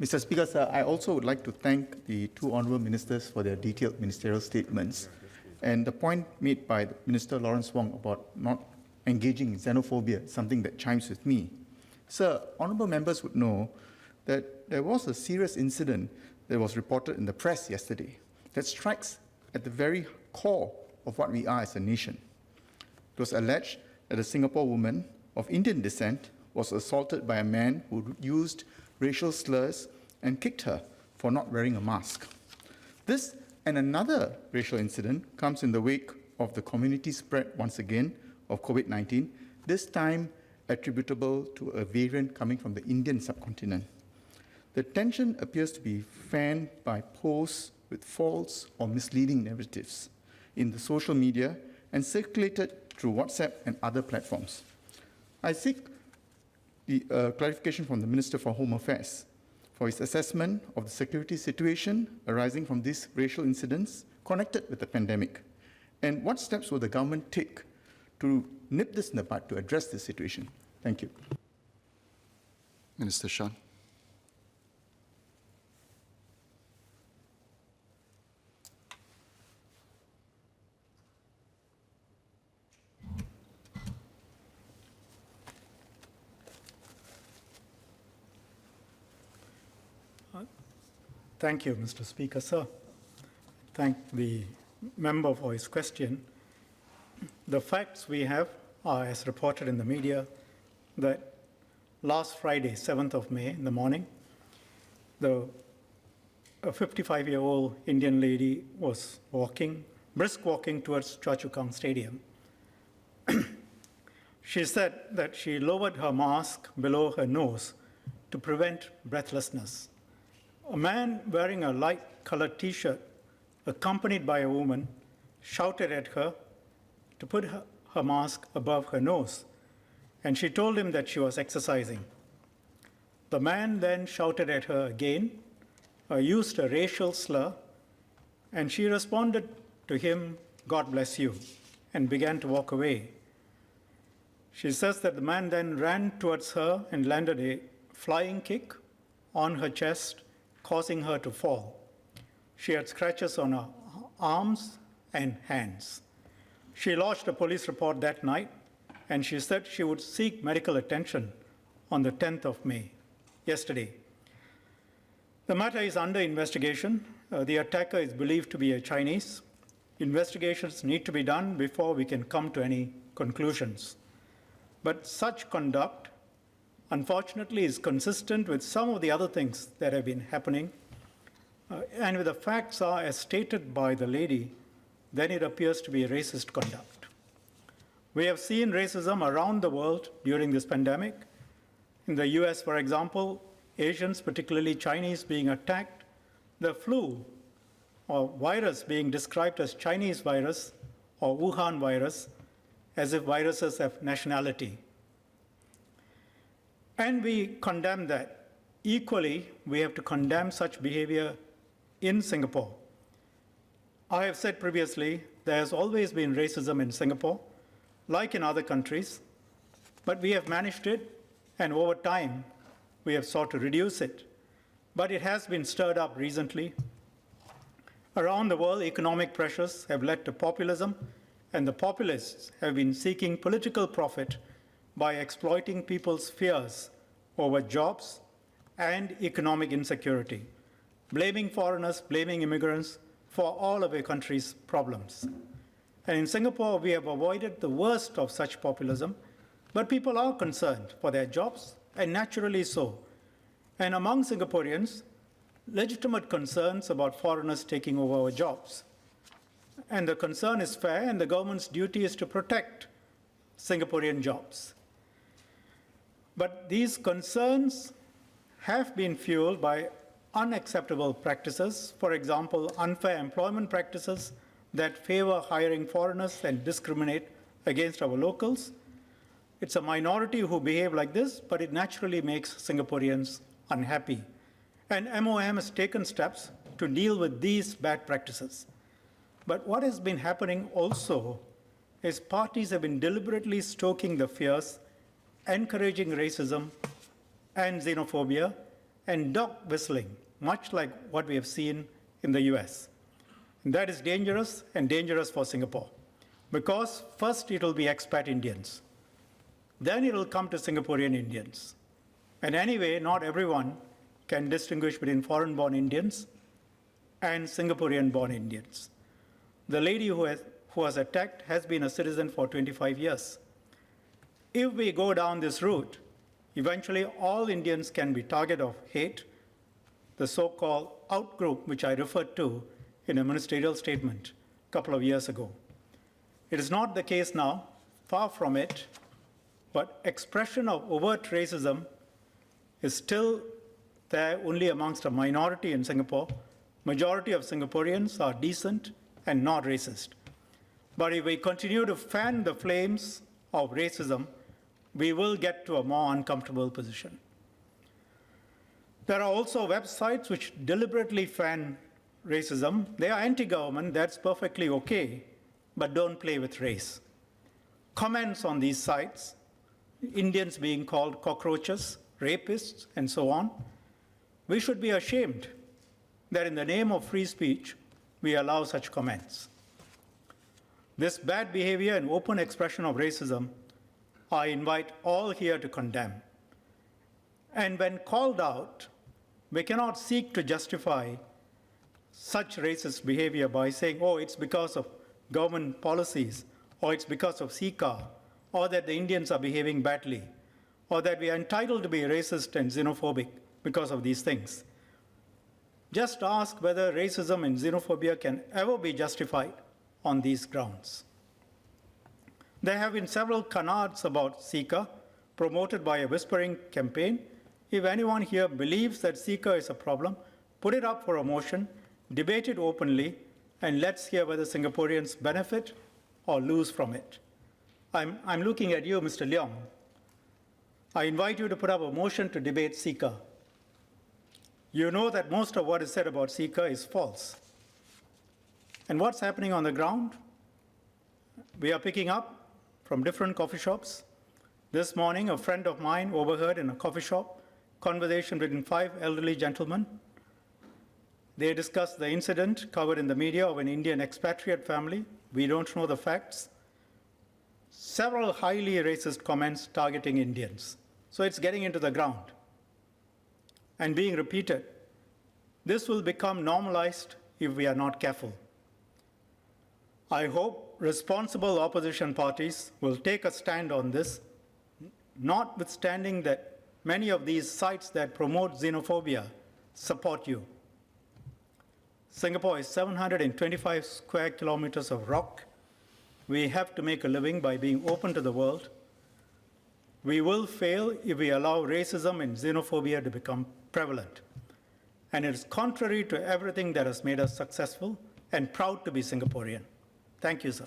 Mr. Speaker, sir, I also would like to thank the two honourable ministers for their detailed ministerial statements. And the point made by Minister Lawrence Wong about not engaging in xenophobia is something that chimes with me. Sir, honourable members would know that there was a serious incident that was reported in the press yesterday that strikes at the very core of what we are as a nation. It was alleged that a Singapore woman of Indian descent was assaulted by a man who used racial slurs and kicked her for not wearing a mask. This and another racial incident comes in the wake of the community spread once again of COVID-19, this time attributable to a variant coming from the Indian subcontinent. The tension appears to be fanned by posts with false or misleading narratives in the social media and circulated through WhatsApp and other platforms. I seek the clarification from the Minister for Home Affairs for his assessment of the security situation arising from these racial incidents connected with the pandemic, and what steps will the government take to nip this in the bud to address this situation? Thank you. Minister Shan. Thank you, Mr. Speaker, sir. Thank the member for his question. The facts we have are, as reported in the media, that last Friday, 7th of May, in the morning, a 55-year-old Indian lady was brisk walking towards Choa Chu Kang Stadium. She said that she lowered her mask below her nose to prevent breathlessness. A man wearing a light-colored T-shirt, accompanied by a woman, shouted at her to put her mask above her nose, and she told him that she was exercising. The man then shouted at her again, used a racial slur, and she responded to him, "God bless you," and began to walk away. She says that the man then ran towards her and landed a flying kick on her chest, causing her to fall. She had scratches on her arms and hands. She lodged a police report that night, and she said she would seek medical attention on the 10th of May, yesterday. The matter is under investigation. The attacker is believed to be a Chinese. Investigations need to be done before we can come to any conclusions. But such conduct, unfortunately, is consistent with some of the other things that have been happening. And if the facts are as stated by the lady, then it appears to be racist conduct. We have seen racism around the world during this pandemic. In the US, for example, Asians, particularly Chinese, being attacked, the flu or virus being described as Chinese virus or Wuhan virus, as if viruses have nationality. And we condemn that. Equally, we have to condemn such behavior in Singapore. I have said previously, there has always been racism in Singapore, like in other countries, but we have managed it, and over time, we have sought to reduce it. But it has been stirred up recently. Around the world, economic pressures have led to populism, and the populists have been seeking political profit by exploiting people's fears over jobs and economic insecurity, blaming foreigners, blaming immigrants for all of a country's problems. And in Singapore, we have avoided the worst of such populism, but people are concerned for their jobs, and naturally so. And among Singaporeans, legitimate concerns about foreigners taking over our jobs. And the concern is fair, and the government's duty is to protect Singaporean jobs. But these concerns have been fueled by unacceptable practices, for example, unfair employment practices that favor hiring foreigners and discriminate against our locals. It's a minority who behave like this, but it naturally makes Singaporeans unhappy. And MOM has taken steps to deal with these bad practices. But what has been happening also is parties have been deliberately stoking the fears, encouraging racism and xenophobia, and dog whistling, much like what we have seen in the US. And that is dangerous and dangerous for Singapore because first it will be expat Indians. Then it will come to Singaporean Indians. And anyway, not everyone can distinguish between foreign-born Indians and Singaporean-born Indians. The lady who was attacked has been a citizen for 25 years. If we go down this route, eventually all Indians can be target of hate, the so-called out-group, which I referred to in a ministerial statement a couple of years ago. It is not the case now, far from it, but expression of overt racism is still there only amongst a minority in Singapore. Majority of Singaporeans are decent and not racist. But if we continue to fan the flames of racism, we will get to a more uncomfortable position. There are also websites which deliberately fan racism. They are anti-government, that's perfectly okay, but don't play with race. Comments on these sites, Indians being called cockroaches, rapists, and so on, we should be ashamed that in the name of free speech, we allow such comments. This bad behavior and open expression of racism, I invite all here to condemn. And when called out, we cannot seek to justify such racist behavior by saying, oh, it's because of government policies, or it's because of CICA, or that the Indians are behaving badly, or that we are entitled to be racist and xenophobic because of these things. Just ask whether racism and xenophobia can ever be justified on these grounds. There have been several canards about CICA promoted by a whispering campaign. If anyone here believes that CICA is a problem, put it up for a motion, debate it openly, and let's hear whether Singaporeans benefit or lose from it. I'm looking at you, Mr. Leong. I invite you to put up a motion to debate CICA. You know that most of what is said about CICA is false. And what's happening on the ground? We are picking up from different coffee shops. This morning, a friend of mine overheard in a coffee shop conversation between 5 elderly gentlemen. They discussed the incident covered in the media of an Indian expatriate family. We don't know the facts. Several highly racist comments targeting Indians. So it's getting into the ground and being repeated. This will become normalized if we are not careful. I hope responsible opposition parties will take a stand on this, notwithstanding that many of these sites that promote xenophobia support you. Singapore is 725 square kilometers of rock. We have to make a living by being open to the world. We will fail if we allow racism and xenophobia to become prevalent. And it is contrary to everything that has made us successful and proud to be Singaporean. Thank you, sir.